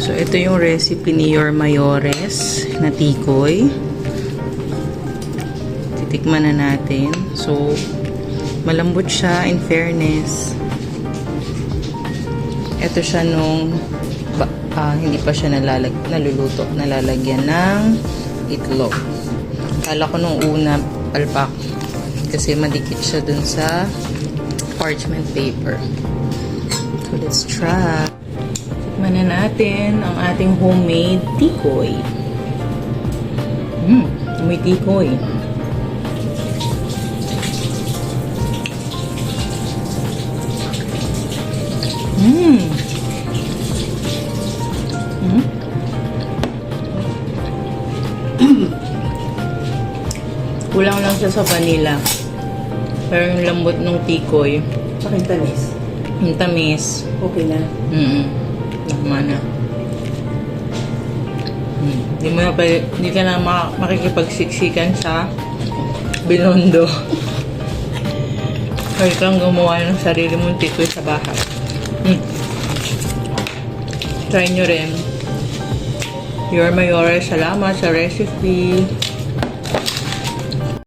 So, ito yung recipe ni Your Mayores na tikoy. Titikman na natin. So, malambot siya in fairness. Ito siya nung hindi pa siya naluluto. Nalalagyan ng itlog. Kala ko nung una palpak kasi madikit siya dun sa parchment paper. So, let's try. Tikman na natin ang ating homemade tikoy. May tikoy. Kulang lang siya sa vanilla. Pero yung lambot ng tikoy. Saka yung tamis. Yung tamis. Okay na. Tama na. Hindi ka na makikipagsiksikan sa binondo. Kaya kang gumawa ng sarili mong tikoy sa bahay. Try nyo rin. Your Mayores, salamat sa recipe.